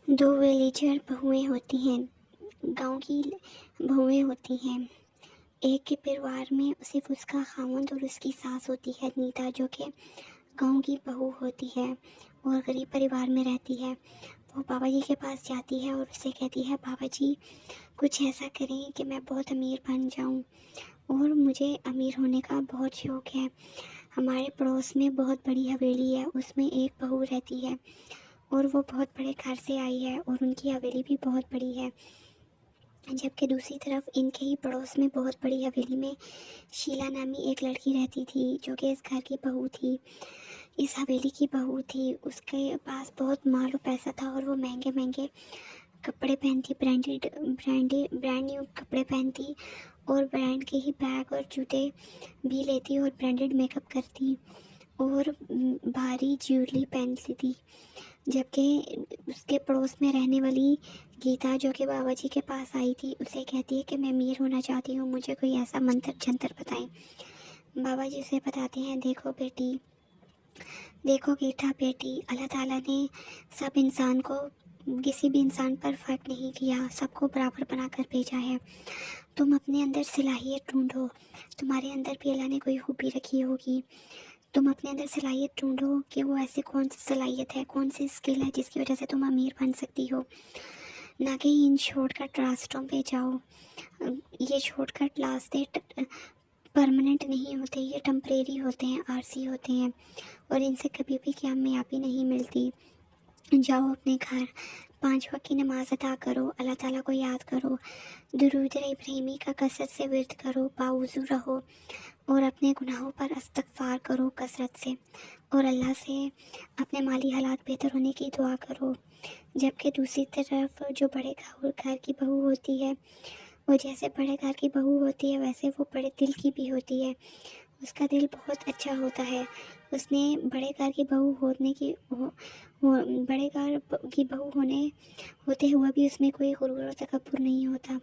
दो विलेजर बहुएं होती हैं, गांव की बहुएं होती हैं। एक के परिवार में सिर्फ उसका खामद और उसकी सास होती है नीता, जो कि गांव की बहू होती है और गरीब परिवार में रहती है। वो बाबा जी के पास जाती है और उससे कहती है, बाबा जी कुछ ऐसा करें कि मैं बहुत अमीर बन जाऊं, और मुझे अमीर होने का बहुत शौक़ है। हमारे पड़ोस में बहुत बड़ी हवेली है, उसमें एक बहू रहती है और वो बहुत बड़े घर से आई है और उनकी हवेली भी बहुत बड़ी है। जबकि दूसरी तरफ इनके ही पड़ोस में बहुत बड़ी हवेली में शीला नामी एक लड़की रहती थी, जो कि इस घर की बहू थी, इस हवेली की बहू थी। उसके पास बहुत माल और पैसा था और वो महंगे महंगे कपड़े पहनती, ब्रांड न्यू कपड़े पहनती और ब्रांड के ही बैग और जूते भी लेती और ब्रांडेड मेकअप करती और भारी ज्वेलरी पहनती थी। जबकि उसके पड़ोस में रहने वाली गीता, जो कि बाबा जी के पास आई थी, उसे कहती है कि मैं अमीर होना चाहती हूँ, मुझे कोई ऐसा मंत्र जंतर बताएं। बाबा जी उसे बताते हैं, देखो बेटी, देखो गीता बेटी, अल्लाह ताला ने सब इंसान को, किसी भी इंसान पर फ़र्क नहीं किया, सबको बराबर बना कर भेजा है। तुम अपने अंदर सलाहियत ढूंढो, तुम्हारे अंदर भी अल्लाह ने कोई खूबी रखी होगी। तुम अपने अंदर सलाहियत ढूंढो कि वो ऐसी कौन सी सलाहियत है, कौन सी स्किल है जिसकी वजह से तुम अमीर बन सकती हो। ना कि इन शॉर्टकट रास्तों पे जाओ। ये शॉर्टकट रास्ते परमानेंट नहीं होते, ये टेम्परेरी होते हैं, आरसी होते हैं, और इनसे कभी भी कामयाबी नहीं मिलती। जाओ अपने घर, 5 वक्त की नमाज अदा करो, अल्लाह ताला को याद करो, दुरूद इब्राहिमी का कसरत से विर्द करो, बावुज़ू रहो और अपने गुनाहों पर इस्तग़फ़ार करो कसरत से, और अल्लाह से अपने माली हालात बेहतर होने की दुआ करो। जबकि दूसरी तरफ जो बड़े घर की बहू होती है, वो जैसे बड़े घर की बहू होती है वैसे वो बड़े दिल की भी होती है। उसका दिल बहुत अच्छा होता है। उसने बड़े घर की बहू होने की बड़े घर की बहू होते हुए भी उसमें कोई गुरूर और तकब्बुर नहीं होता।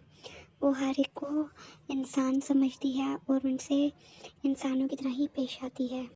वो हर एक को इंसान समझती है और उनसे इंसानों की तरह ही पेश आती है।